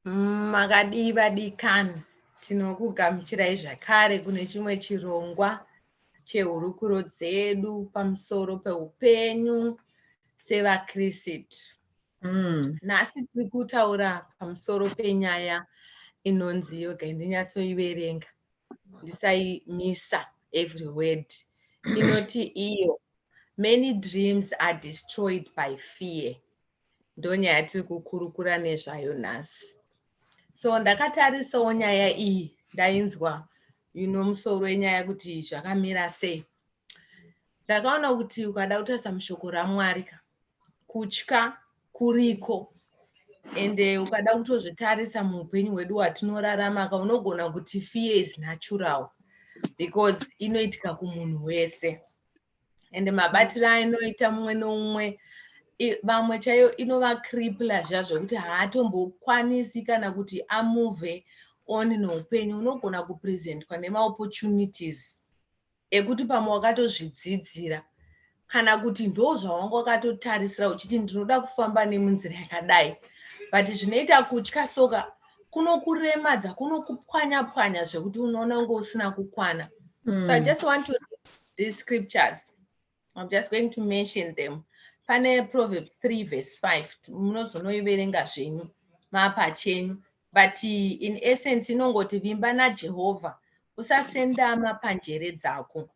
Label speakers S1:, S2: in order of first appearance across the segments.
S1: Makadiva dikani, tinokugamuchirai zvakare kune chimwe chirongwa chehurukuro dzedu pamusoro peupenyu sevaKristu. Nhasi tiri kutaura pamusoro penyaya inonzi yoga ndinyatsoiverenga ndisaimisa every word. Inoti iyo, many dreams are destroyed by fear. Ndonyaya tiri kukurukura nezvayo nhasi. So ndakatarisawo nyaya iyi ndainzwa musoro wenyaya kuti zvakamira sei. Ndakaona kuti ukada kutarisa mushoko raMwari kutya kuriko, ende ukada kutozvitarisa muupenyu hwedu hwatinorarama unogona kuti fear is natural because inoitika kumunhu wese, ende mabatiro ainoita mumwe noumwe vamwe chaiyo inovakripula zviya zvokuti haatombokwanisi kana kuti amuvhe on noupenyu. Unogona kupresentwa nemaopportunities ekuti pamwe wakatozvidzidzira kana kuti ndo zvawanga wakatotarisira uchiti ndinoda kufamba nemunzira yakadai, but zvinoita kutya soka kunokuremadza, kunokupwanya-pwanya zvekuti unoona unge usina kukwana. So I just want to read these scriptures. I'm just going to mention them. Pane Proverbs 3 verse 5, munozonoiverenga zvenyu mapachenyu, but in essence inongoti vimba naJehovha usasendama panjere dzako.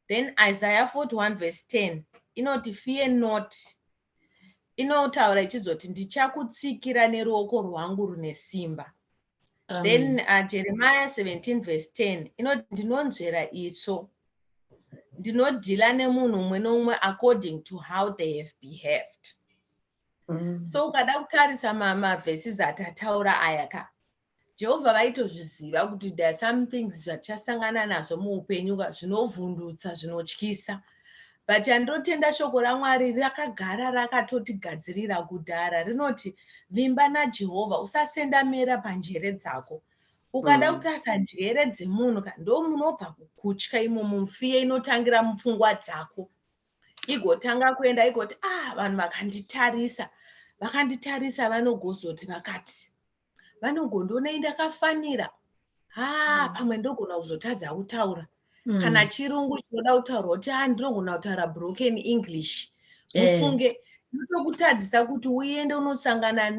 S1: Then Isaiah 41 verse 10 inoti fear not, inotaura ichizoti ndichakutsigira neruoko rwangu rune simba. Then Jeremiah 17 verse 10 inoti ndinonzvera itsvo, ndinodhila nemunhu umwe noumwe according to how they have behaved. So ukada kutarisa mavhesis atataura aya Jehovha vaitozviziva kuti there are some things zvachasangana nazvo muupenyu zvinovhundutsa, zvinotyisa, but chandinotenda shoko raMwari rakagara rakatotigadzirira kudhara, rinoti vimba naJehovha usasendamira panjere dzako. Ukada kutarisa njere dzemunhu ndo munobva kukutya imomo, fear inotangira mupfungwa dzako, igotanga kuenda igoti vanhu vakanditarisa vanogozoti vakati vanogondonei ndakafanira, pamwe ndogona kuzotadza kutaura kana chirungu chinoda kutaurwa kuti ndinogona kutaura broken English. Mufunge ndotokutadzisa kuti uende unosangana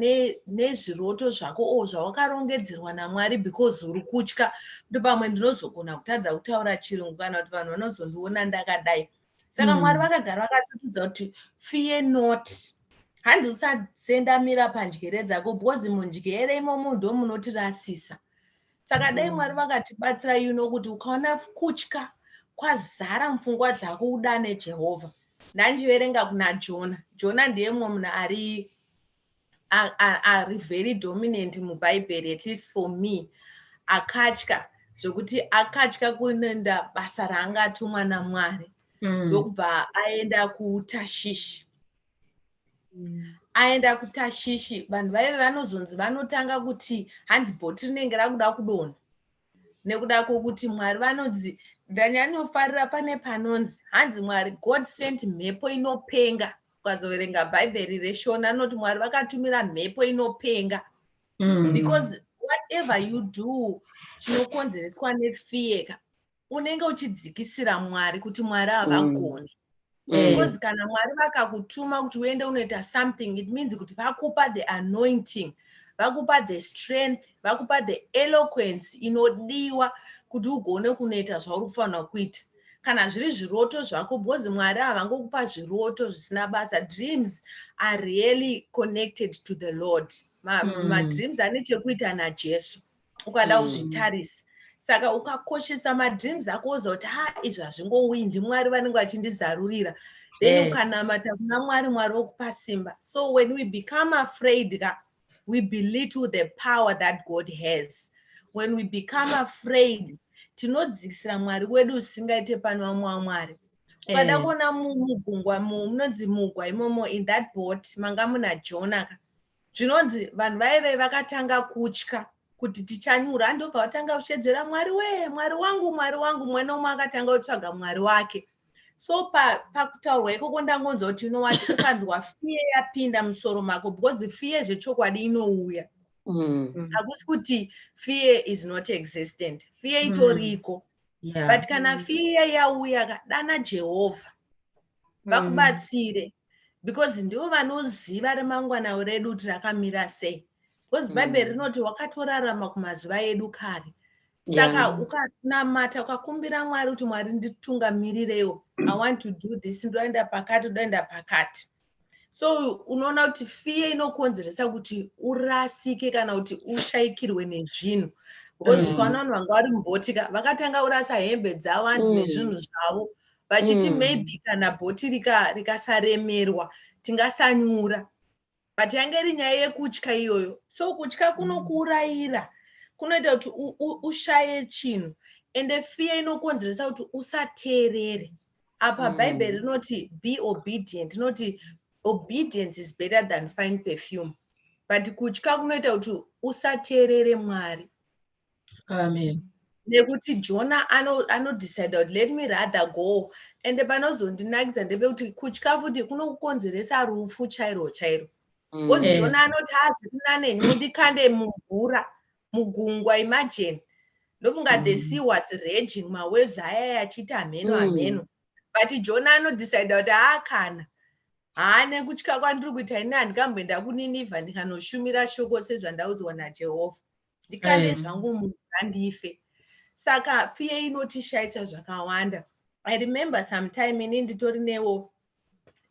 S1: nezviroto zvako zvawakarongedzerwa naMwari because uri kutya kuti pamwe ndinozogona kutadza kutaura chirungu kana kuti vanhu vanozondiona ndakadai. Saka Mwari vakagara vakatotudza kuti fear not, hanzi usasendamira panjere dzako because munjere imomo ndo munotirasisa. Saka dai Mwari vakatibatsira kuti ukaona kutya kwazara mupfungwa dzako udane Jehovha. Ndandiverenga kuna Jona ndiye mumwe munhu ari very dominant mubhaibheri, at least for me. Akatya zvokuti akatya kuenda basa raangatumwa naMwari ndokubva aenda kuTashishi. Aenda kuTashishi, vanhu vaive vanozonzi vanotanga kuti hanzi bhoti rinenge rakuda kudonha, nekuda kwokuti Mwari vanonzi, ndanyanyofarira pane panonzi hanzi Mwari God sent mhepo inopenga. Ukazoverenga bhaibheri reShona anoti Mwari vakatumira mhepo inopenga, because whatever you do chinokonzereswa nefear unenge uchidzikisira Mwari kuti Mwari havagoni. Because kana Mwari vakakutuma kuti uende unoita something, it means kuti vakupa the anointing, vakupa the strength, vakupa the eloquence inodiwa kuti ugone kunoita zvauri kufanira kuita. Kana zviri zviroto zvako, because Mwari havangokupa zviroto zvisina basa. Dreams are really connected to the Lord. Madreams ane chekuita naJesu ukada kuzvitarisa. Saka ukakoshesa madreams ako uzoti izvi hazvingouyi, ndiMwari vanenge vachindizarurira, then ukanamata kuna Mwari, Mwari okupa simba. So when we become afraid, we belittle the power that God has. When we become afraid, tinodzikisira Mwari wedu usingaite pano vamwe vaMwari. Ukada kuona mugungwa munonzi mugwa imomo, in that boat manga muna Jona, zvinonzi vanhu vaive vakatanga kutya kuti tichanyura, ndobva vatanga kushedzera Mwari Mwari wangu, Mwari wangu, mumwe nomwe akatanga kutsvaga Mwari wake. So pakutaurwa ikoko ndangonzwa kuti ukanzwa fear yapinda musoro mako, because fear zvechokwadi inouya. Hakusi kuti fear is not existent. Fear itoriko. But kana fear yauya dana Jehovah vakubatsire, because ndivo vanoziva ramangwana redu kuti rakamira sei. Because Bible rinoti wakatorarama kumazuva edu kare. Saka ukanamata ukakumbira Mwari kuti Mwari nditungamirewo, I want to do this, ndoenda pakati. So unoona kuti fear inokonzeresa kuti urasike kana kuti ushaikirwe nezvinhu. Because ukaona vanhu vanga vari mubhotika vakatanga urasa hembe dzavo hanzi nezvinhu zvavo vachiti maybe kana bhoti rikasaremerwa tingasanyura, but yange iri nyaya yekutya iyoyo. So kutya kunokuurayira, kunoita kuti ushaye chinhu, ende fear inokonzeresa kuti usateerere. Apa Bible rinoti be obedient, inoti obedience is better than fine perfume, but kutya kunoita kuti usateerere Mwari.
S2: Amen.
S1: Nekuti Jona anodecide kuti let me rather go, ende panozondinakidza ndepekuti kutya futi kunokukonzeresa rufu chairo. Because Jona anoti hazirina neni mundikande mumvura mugungwa, imagine. Ndofunga the sea was raging, mawaves aya achita ameno. But Jona anodecide kuti haakana. Haane kutya kwandiri kuita ini handikamboenda kuNinevha ndikanoshumira shoko sezvandaudzwa naJehovha. Ndikande zvangu mumvura ndife. Saka fear inotishaisa zvakawanda. I remember sometime ini nditorinewo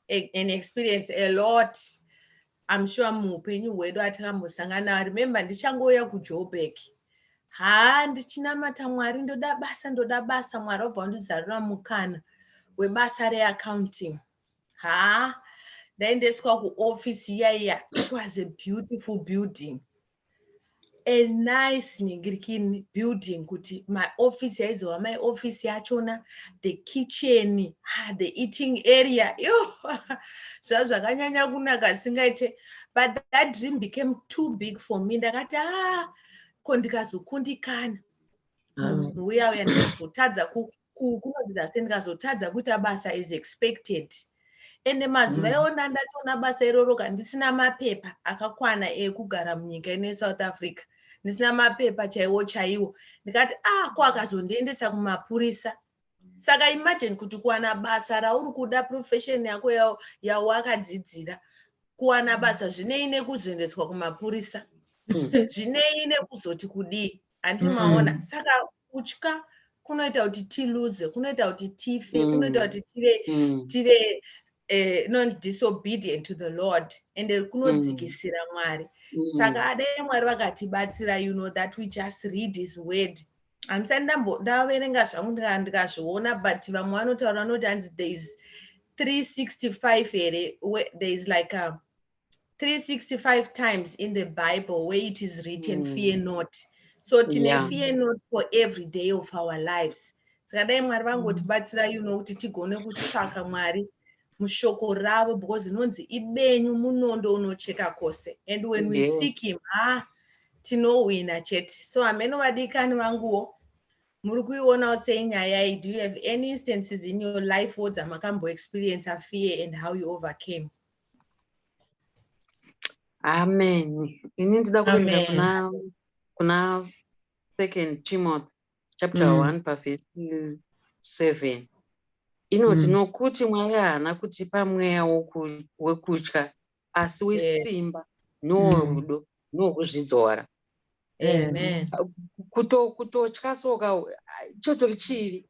S1: an experience a lot. I'm sure muupenyu hwedu atakambosangana. I remember ndichangouya kuJoburg. Ndichinamata Mwari, ndoda basa. Mwari wabva wandizarura mukana webasa reaccounting. Ndaendeswa kuoffice iya. It was a beautiful building. A nice ningirikini building, kuti my office yaizova my office yachona, the kitchen, the eating area. Zvakanyanya kunaka singaite. But that dream became too big for me. Ndakati ko ndikazokundikana. Uya ndikazotadza kunodzidza sendikazotadza kuita basa is expected. Ende mazuva iwona ndatoona basa iroroka ndisina mapepa akakwana ekugara munyika ine South Africa. Ndisina mapepa chaiwo. Ndikati ko akazondiendesa kumapurisa. Saka imagine kuti kuwana basa rauri kuda, profession yako yawakadzidzira, kuwana basa zvinei nekuzoendeswa kumapurisa, zvinei nekuzoti kudii, handimaona. Saka kutya kunoita kuti tiluze, kunoita kuti tife, kunoita kuti tive non-disobedient to the Lord, and kunodzikisira Mwari. Saka dai Mwari vakatibatsira, you know, that we just read his word. Handisati ndaverenga zvangu ndikazviona, but vamwe vanotaura vanoti hanzi there is 365 here, there is like 365 times in the Bible where it is written fear not. So tine fear not for every day of our lives. Saka dai Mwari vangotibatsira, you know, kuti tigone kutsvaka Mwari mushoko ravo, because inonzi ibenyu munondo unocheka kose, and when we seek him tinowina chete. So ameno vadikani vanguwo muri kuionawo senyaya. Do you have any instances in your life where makambo experience a fear and how you overcame?
S3: Amen. Ini ndida kuverenga kuna 2 Timothy chapter 1 verse 7. Inoti nokuti Mwari haana kutipa mweya wekutya, asi wesimba norudo nokuzvidzora.
S1: Amen.
S3: Kutotya soka chotori chivi,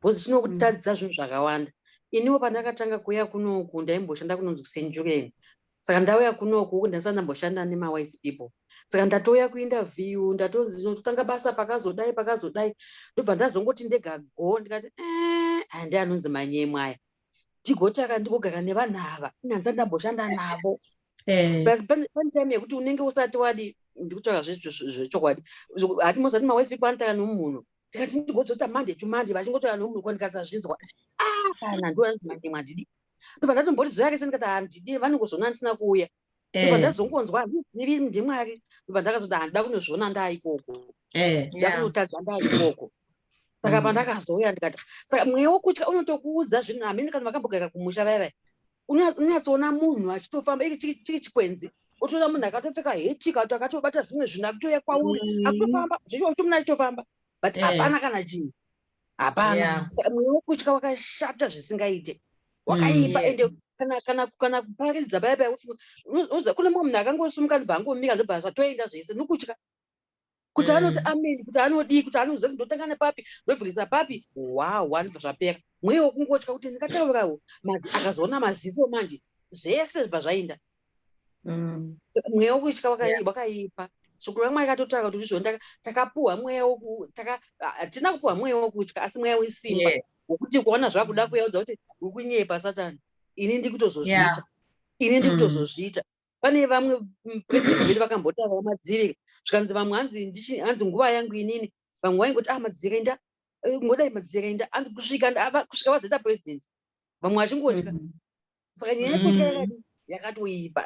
S3: bhozi chinokutadzisa zvinhu zvakawanda. Iniwo pandakatanga kuuya kunoku ndaimboshanda kunonzi kuSenjureni. Saka ndauya kunoku ndasati ndamboshanda nema-white people. Saka ndatouya kuinterview, ndatonzi ndotanga basa pakazodai. Ndobva ndazongoti ndega go, ndikati handi anonzi manyemwe aya. Tigotaka ndikugara nevanhu ava, inhanza ndamboshanda navo. Basi pane time yekuti unenge usati wadi ndikutsvaka zvechokwadi. Hati mozati ma-white people anotaka nomunhu. Ndikati ndigodzota Monday to Monday vachingotaka nomunhu kwandikasazvinzwa. Kana ndoanzi manyemwe handidi. Ndobva ndatomboti zoyake sendikati handidi, vanongozona handisina kuuya. Ndobva ndazongonzwa handizivi ndiMwari. Ndobva ndakazoti handida kunozviona ndaikoko. Ndida kunotadza ndaikoko. Saka pandakazouya ndikati, saka mweya wokutya unotokuudza zvinhu. Hamene kana vakambogara kumusha vaya, unyatsoona munhu achitofamba chiri chikwenzi, otoona munhu akatopfeka hetika kuti akatobata zvimwe zvinhu akutoya kwauri akutofamba zvicho munhu achitofamba but hapana kana chinhu hapana. Saka mweya wekutya wakashata zvisingaite, wakaipa. Ende kana kuparidza paya paya kune mumwe munhu akangosimuka ndobva angomira ndobva zvatoenda zvese nokutya kuti anoti ameni, kuti anodii, kuti anoziva kuti ndotanga nepapi ndobvirisa papi, ndobva zvapera. Mweya wekungotya kuti ndingataurawo akazoona maziso manje zvese zvibva zvaenda. Mweya wekutya wakaipa. Shoko raMwari akatotaura kuti izvo takapuhwa mweya hatina kupuhwa mweya wekutya asi mweya wesimba, wokuti kuona zvakuda kuyaudza kuti uri kunyepa Satani, ini ndikutozozviita, ini ndikutozozviita. Pane vamwe purezidendi vedu vakambotaura Madzirira zvikanzi vamwe hanzi nguva yangu inini, vamwe vaingoti Madzirira ngodai Madzirira hanzi kusvika vazoita purezidendi, vamwe vachingotya. Saka nyaya yekutya yakadii, yakatoipa.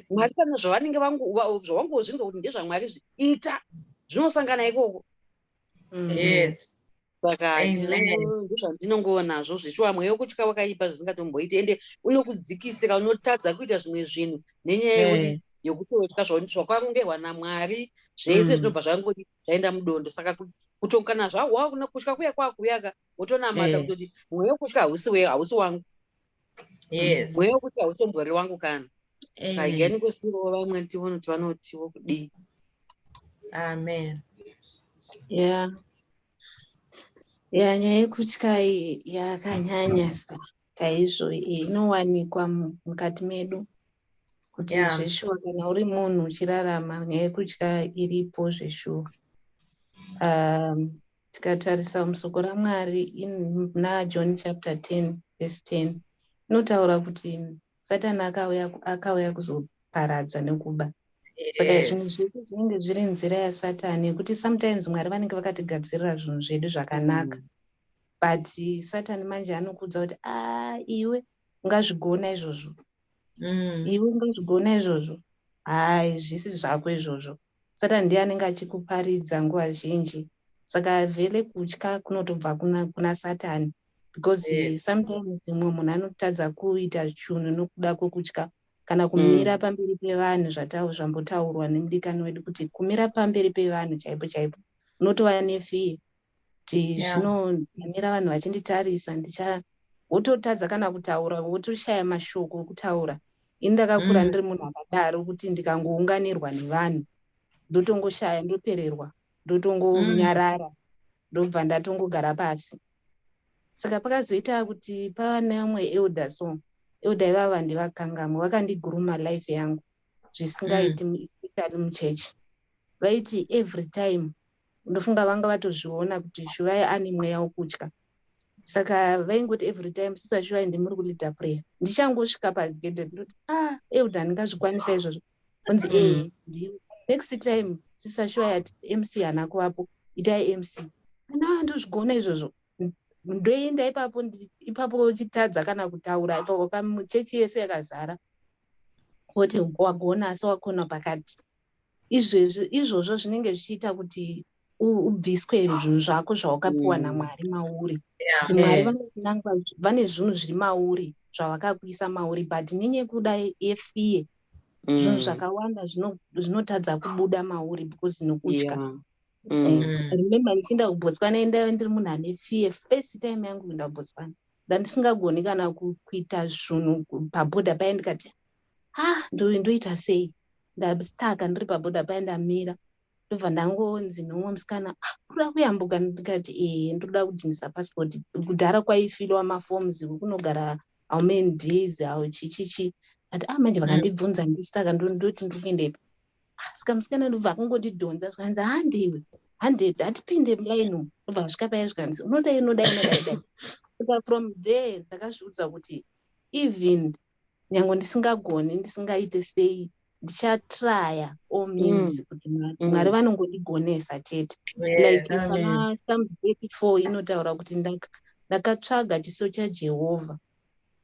S3: Mwari kana zvavanenge zvawangozvinga kuti ndezvaMwari zviita zvinosangana ikoko. Saka ndozvandinongoonazvo zvishuwa mweya wekutya wakaipa zvisingatomboiti, ende unokudzikisira, unotadza kuita zvimwe zvinhu nenyaya yekutotya zvakarongerwa naMwari, zvese zvinobva zvangoti zvaenda mudondo. Saka kutongana zvawa kuna kutya kuya kwakuyaka wotonamata kutoti mweya wekutya hausi wangu, mweya wekutya hausombori wangu kana. Kaigani kusiyiwa vamwe tione kuti vanotiwo kudii.
S1: Amen.
S2: Nyaya yekutya yakanyanya chaizvo, inowanikwa mukati medu kuti zveshuwa kana uri munhu uchirarama nyaya yekutya iripo zveshuwa. Tikatarisa musoko raMwari naJohn chapter 10 verse 10 inotaura kuti Satani akauya kuzoparadza nekuba. Saka zvinhu zvese zvinenge zviri nzira yaSatani yekuti sometimes Mwari vanenge vakatigadzirira zvinhu zvedu zvakanaka, but Satani manje anokudza kuti iwe ungazvigona izvozvo, iwe ungazvigona izvozvo, zvisi zvako izvozvo. Satani ndiye anenge achikuparidza nguva zhinji. Saka vele kutya kunotobva kuna Satani, because sometimes mumwe munhu anotadza kuita chinhu nokuda kwekutya, kana kumira pamberi pevanhu zvambotaurwa nemudikani wedu kuti kumira pamberi pevanhu chaipo chaipo unotova nefiye kuti zvino ndamira vanhu vachinditarisa wototadza kana kutaura, wotoshaya mashoko okutaura. Ini ndakakura ndiri munhu akadaro kuti ndikangounganirwa nevanhu ndotongoshaya, ndopererwa, ndotongonyarara, ndobva ndatongogara pasi. Saka pakazoita kuti pava neumwe elda ivava ndivakangamo vakandiguruma life yangu zvisingaiti, especially muchechi. Vaiti every time ndofunga vanga vatozviona kuti Shuvai ane mweya wekutya. Saka vaingoti every time Sister Shuvai ndimuri kuleader prayer, ndichangosvika pagedhe ndoti elda ndingazvikwanisa izvozvo, kunzi next time Sister Shuvai ati MC hana kuvapo, itai MC. Ndozvigona izvozvo. Ndoenda ipapo chitadza kana kutaura, ipapo muchechi yese yakazara kuti wagona asi wakona pakati. Izvozvo zvinenge zvichiita kuti ubviswe zvinhu zvako zvawakapiwa naMwari mauri. Mwari vane zvinhu zviri mauri zvavakakuisa mauri, but nenyekuda yefiye zvinhu zvakawanda zvinotadza kubuda mauri because nokutya. Remember ndichienda kuBotswana ndiri munhu ane fiye. First time yangu kuenda kuBotswana ndandisingagoni kana kuita zvinhu pabhodha paya, ndikati ndoita sei, ndastaka ndiri pabhodha paya ndamira, ndobva ndangonzi nomwe musikana kuda kuyambuka, ndikati ndoda kudhinisa passport. Kudhara kwaifilwa maforms kunogara how many days chichichi, ati manje vakandibvunza ndostaka ndoti ndikuendepa. Saka musikana ndobva akangondidhonza zvikanzi handiwe hatipinde mulaini umu, ndobva svika paya zvikanzi unodai. Saka from there ndakazviudza kuti even nyange ndisingagoni, ndisingaite sei, ndichatraya all means kuti Mwari vanongodigonesa chete. Like pana Psalm 34 inotaura kuti ndakatsvaga chiso chaJehovha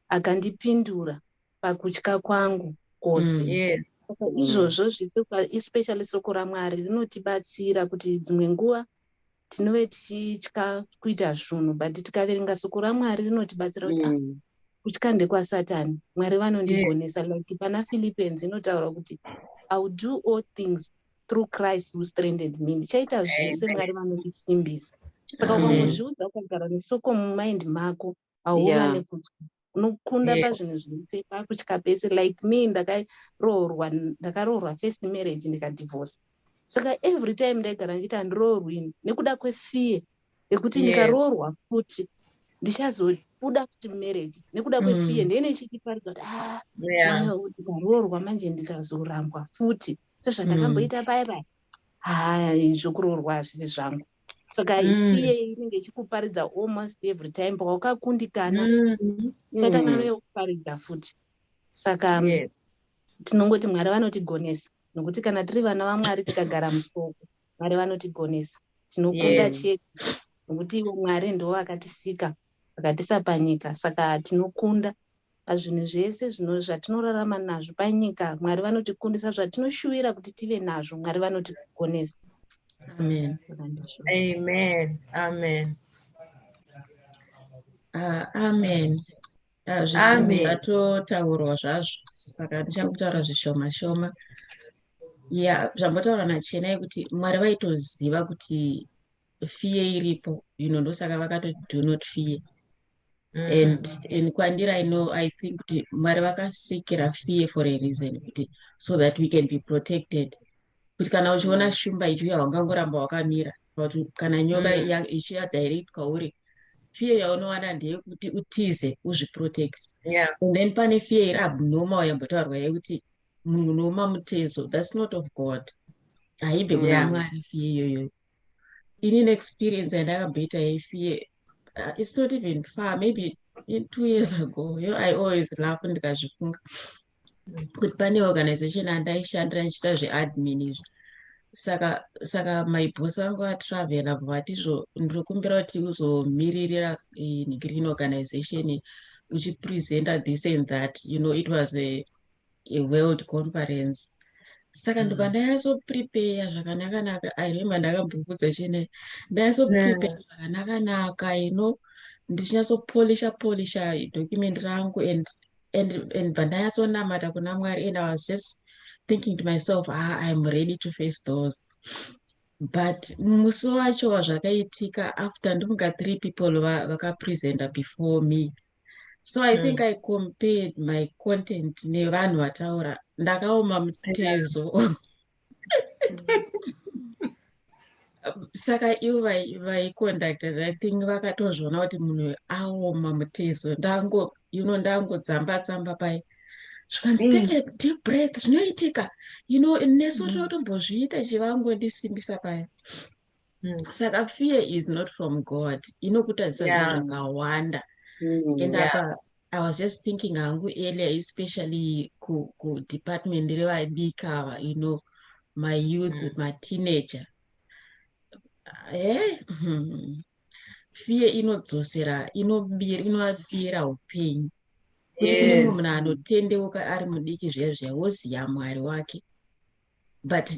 S2: akandipindura pakutya kwangu kwose. Saka izvozvo especially soko raMwari rinotibatsira kuti dzimwe nguva tinove tichitya kuita zvinhu, but tikaverenga soko raMwari rinotibatsira kuti kutya ndekwaSatani. Mwari vanondigonesa. Like pana Philippians inotaura kuti I will do all things through Christ who strengthened me. Ndichaita zvese Mwari vanondisimbisa. Saka ukangozviudza ukagara nesoko mumind mako hauva nekutya. Unokunda pazvinhu zvese pakutya pese. Like me ndakaroorwa first marriage ndikadivorce. Saka every time ndaigara ndichiti handiroorwi nekuda kwefear yekuti ndikaroorwa futi ndichazobuda kuti marriage nekuda kwefear ndene chichiparidza kuti ndikaroorwa manje ndikazorambwa futi sezvandakamboita paya zvokuroorwa hazvisi zvangu. Saka fear inenge ichikuparidza almost every time pawakakundikana Satani anokuparidza futi. Saka tinongoti Mwari vanotigonesa nokuti kana tiri vana vaMwari tikagara musoko Mwari vanotigonesa. Tinokunda chete nokuti ivo Mwari ndiwo akatisika akatisa panyika. Saka tinokunda pazvinhu zvese zvatinorarama nazvo panyika. Mwari vanotikundisa zvatinoshuvira kuti tive nazvo. Mwari vanotigonesa.
S4: Amen.
S1: Amen. Amen.
S4: Amen. Zvizhinji zvatotaurwa zvazvo, saka ndichakutaura zvishoma shoma. Zvambotaura naChenai kuti Mwari vaitoziva kuti fear iripo, ndosaka vakatoti do not fear. And kwandiri I think kuti Mwari vakasikira fear for a reason, kuti so that we can be protected. Kuti kana uchiona shumba ichiuya wangangoramba wakamira, kuti kana nyoka ichiya direct kwauri, fear yaunowana ndeyekuti utize uzviprotect. And then pane fear iri abnormal yambotaurwa yekuti munhu unouma mutezo, that's not of God. Haibve kuna Mwari fear iyoyo. Inini experience yandakamboita yefear, it's not even far, maybe 2 years ago. I always laugh ndikazvifunga kuti pane organization andaishandira ndichita zveadmin izvi. Saka my boss vangu atravela kuvatizvo ndinokumbira kuti uzomiririra green organization uchipresenta this and that, it was a world conference. Saka ndobva ndaisoprepare zvakanaka. I remember ndakambokudza Chenai ndaisoprepare zvakanaka ndichinyasopolisha document rangu and bva ndaisonamata kuna Mwari, and I was just thinking to myself, I'm ready to face those. But musi wacho zvakaitika after ndokunga 3 people vakapresenta before me. So I think I compared my content nevanhu vataura, ndakaoma mutezo. Saka ivo vaikonducta that thing vakatozviona kuti munhu aoma mutezo, ndangodzamba pai zvikanzi take a deep breath, zvinoitika nesu totombozviita chivangondisimbisa paya. Saka fear is not from God, inokutadzisa zvinhu zvakawanda. And apa I was just thinking hangu earlier, especially ku department revadika, my youth, my teenager. Fear inodzosera, inovabira upenyu. Kuti kune mumwe munhu anotendeuka ari mudiki zviya woziya Mwari wake. But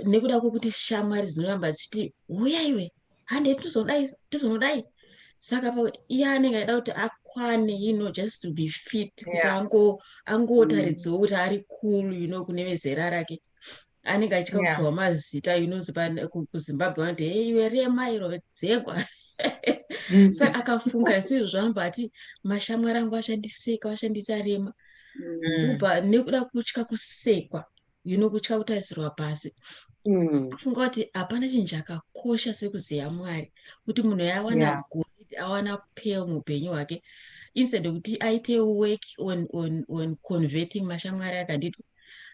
S4: nekuda kwokuti shamwari dzinoramba dzichiti uyaiwe hande tizonodai. Saka iye anenge aida kuti akwane, just to be fit, kuti angotaridzawo kuti ari cool, kune vezera rake. Anenge achika kupiwa mazita, kuZimbabwe vanoti iwe rema iro dzegwa. Saka akafunga sezvo zvanobva ati mashamwari angu ashandiseka, ashandita rema. Ubva nekuda kutya kusekwa, kutya kutarisirwa pasi. Funga kuti hapana chinhu chakakosha sekuziva Mwari, kuti munhu yawana awana pale muupenyu hwake, instead kuti aite work on converting mashamwari ake. Handiti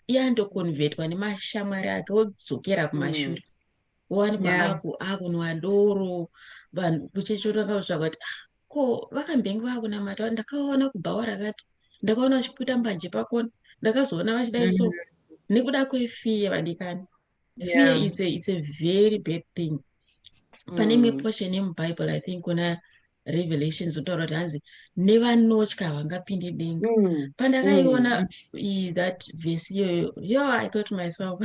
S4: iye andoconvertwa nemashamwari ake odzokera kumashure, owanikwa akunwa doro. Vanhu kuchitotanga kutsvaga kuti ko vakambenge vakunamata, ndakaona kubhawa rakati, ndakaona vachipfuta mbanje pakona, ndakazoona vachidai so. Nekuda kwefear vadikani, fear is a very bad thing. Pane imwe portion yemuBible, I think kuna Revelations, utaura kuti hanzi nevanotya havangapinde denga. Pandakaiona that verse iyoyo, I thought to myself,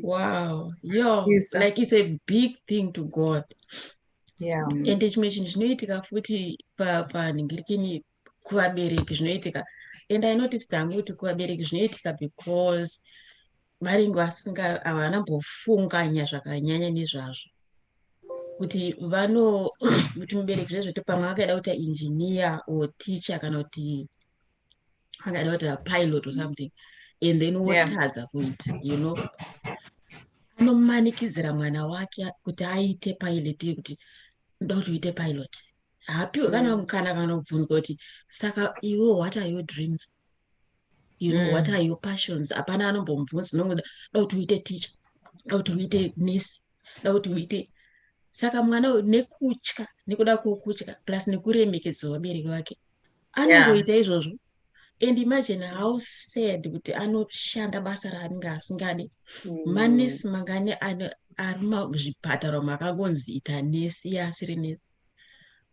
S4: wow, like it's a big thing to God. And chimwe chinhu chinoitika futi panhingirikini kuvabereki zvinoitika, and I noticed hangu kuti kuvabereki zvinoitika because varinge havana mbofunganya zvakanyanya nezvazvo, kuti kuti mubereki zvezvoti pamwe akaida kuita engineer or teacher kana kuti akaida kuita pilot or something, and then wotadza kuita, anomanikidzira mwana wake kuti aite pilot, kuti ndoda kuti uite pilot. Hapiwe kana mukana kana kubvunzwa kuti saka iwe, what are your dreams, what are your passions? Hapana anombomubvunza, nongoda kuti uite teacher, da kuti uite nurse, da kuti uite. Saka mwana nekutya, nekuda kwokutya plus nekuremekedza vabereki vake anongoita izvozvo. And imagine how sad kuti anoshanda basa raanenge asingadi. Manesi mangani ari muzvipatara makangonzi ita nesi, iye asiri nesi.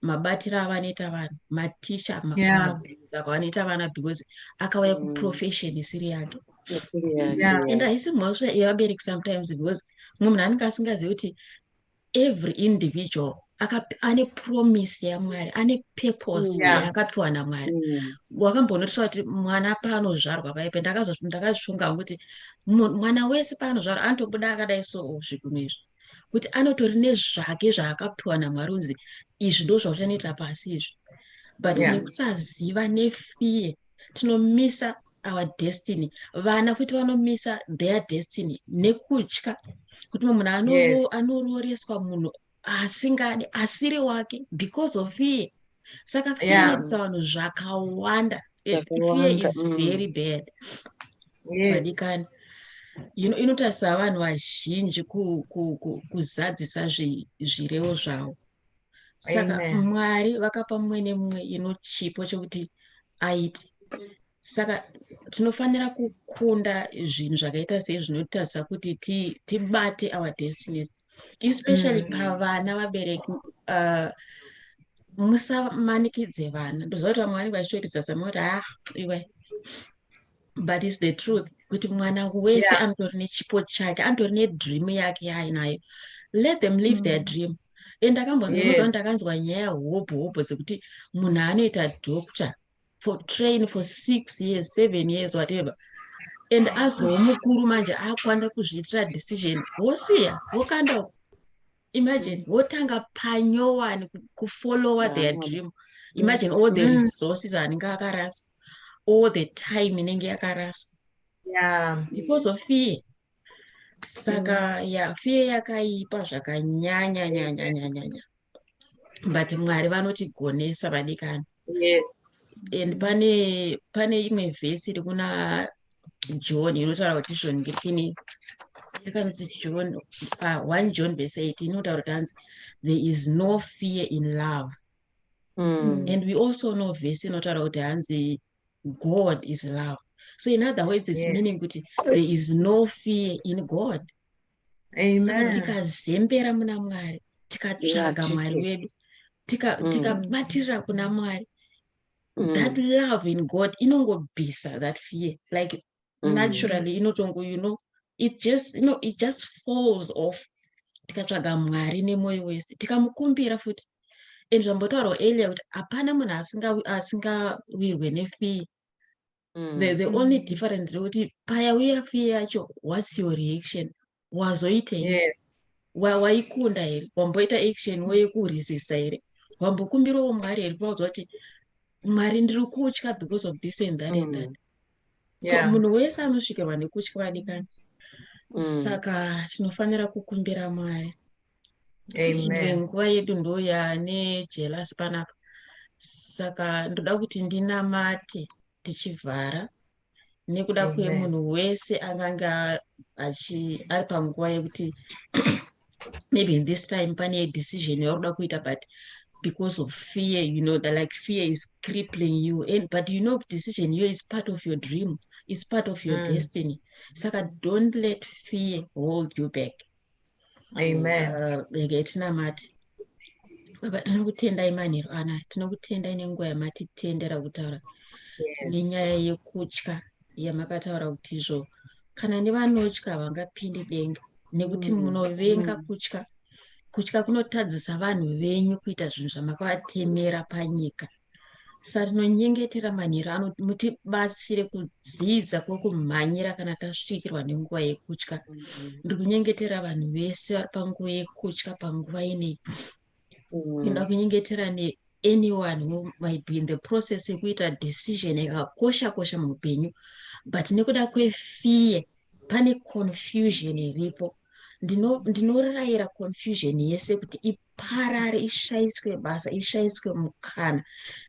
S4: Mabatiro avanoita vanhu, maticha vanoita vana because akauya kuprofession isiri yake. And haisi mhosva yevabereki sometimes because munhu anenge asingazivi kuti every individual ane promise yaMwari, ane purpose yaakapiwa naMwari. Wakambonotiswa kuti mwana paanozvarwa paipe ndakazvifunga kuti mwana wese paanozvarwa anotobuda akadai so zvigunwe izvi, kuti anotori nezvake zvaakapiwa naMwari unzi izvi ndo zvauchanoita pasi izvi. But nekusaziva nefear tinomisa our destiny. Vana futi vanomisa their destiny nekutya, kuti munhu anororeswa munhu asingadi, asiri wake because of fear. Saka fear inoitisa vanhu zvakawanda. Fear is very bad. Vadikani, inotarisa vanhu vazhinji kuzadzisa zvirevo zvavo. Saka Mwari vakapa mumwe nemumwe chipo chokuti aite. Saka tinofanira kukunda zvinhu zvakaita sei zvinotarisa kuti tibate our destinies, especially pavana vabereki. Musamanikidze vana. Ndoziva kuti vamwe vanenge vachitoitisa samoti iwe, but it's the truth kuti mwana wese anotori nechipo chake, anotori nedream yake yaainayo. Let them live their dream. And ndakanzwa nyaya hobho dzekuti munhu anoita doctor train for 6 years, 7 years, whatever, and azomukuru manje akuanda kuzviitira decision, wosiya wokanda. Imagine wotanga panyowani kufollow their dream. Imagine all the resources anenge akaraswa, all the time inenge yakaraswa because of fear. Saka fear yakaipa zvakanyanya. But Mwari vanotigonesa vadikani. And pane imwe vhesi iri kuna John inotaura kuti zvongirikini yakanzi John 1 John verse 8 inotaura kuti hanzi there is no fear in love. And we also know vhesi inotaura kuti hanzi God is love. So in other words, it's meaning kuti there is no fear in God. Saka tikazembera muna Mwari, tikatsvaga Mwari wedu, tikabatirira kuna Mwari, that love in God inongobvisa that fear. Like naturally inotongo, it just falls off. Tikatsvaga Mwari nemoyo wese, tikamukumbira futi. And zvambotaurawo earlier kuti hapana munhu asingawirwe nefear. The only difference ndekuti paya uya fear yacho, what's your reaction? Wazoitei? Waikunda here? Wamboita action wekuresista here? Wambokumbirawo Mwari here paudzwa kuti Mwari ndiri kutya because of this and that and that. So munhu wese anosvikirwa nekutya vadikani. Saka tinofanira kukumbira Mwari. Nguva yedu ndoyane jealous panapa. Saka ndoda kuti ndinamate tichivhara nekuda kwemunhu wese anganga ari panguva yekuti maybe in this time pane decision yauri kuita, but because of fear, that like fear is crippling you, but decision here is part of your dream, it's part of your destiny. Saka don't let fear hold you back.
S1: Amen.
S4: Tinamati baba, tinokutendai manheru anaya, tinokutendai nenguva yamatitendera kutaura nenyaya yekutya yamakataura kuti izvo kana nevanotya vangapindi denga, nekuti munovenga kutya. Kutya kunotadzisa vanhu venyu kuita zvinhu zvamakatemera panyika. saka tinonyengetera manheru mutibatsire kudzidza kwekumhanyira kana tasvikirwa nenguva yekutya. Ndiri kunyengetera vanhu vese vari panguva yekutya panguva ineyi. Inoda kunyengetera anyone who might be in the process yekuita decision yakakosha kosha muupenyu, but nekuda kwefear pane confusion iripo. Ndinorayira confusion yese kuti iparare, ishayiswe basa, ishayiswe mukana.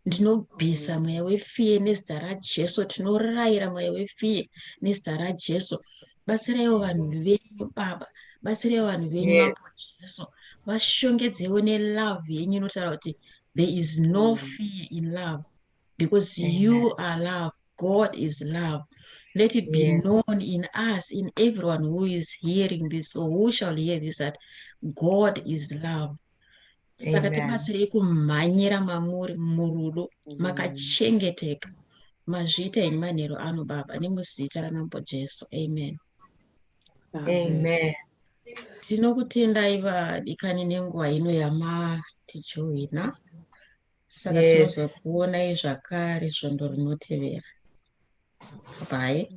S4: Ndinobvisa mweya wefear nezita raJesu. Tinorayira mweya wefear nezita raJesu. Batsiraiwo vanhu venyu Baba, batsiraiwo vanhu venyu Mambo Jesu, vashongedzewo nelove yenyu inotaura kuti there is no fear in love because you are love. God is love. Let it be known in us, in everyone who is hearing this or who shall hear this, that God is love. Saka tibatsirei kumhanyira mamuri murudo makachengeteka. Mazviita henyu manheru ano Baba nemuzita raMambo Jesu. Amen.
S1: Amen.
S4: Tinokutendai vadikani nenguva ino yamatijoina. Saka tinozokuonai zvakare zvondo rinotevera. Bye.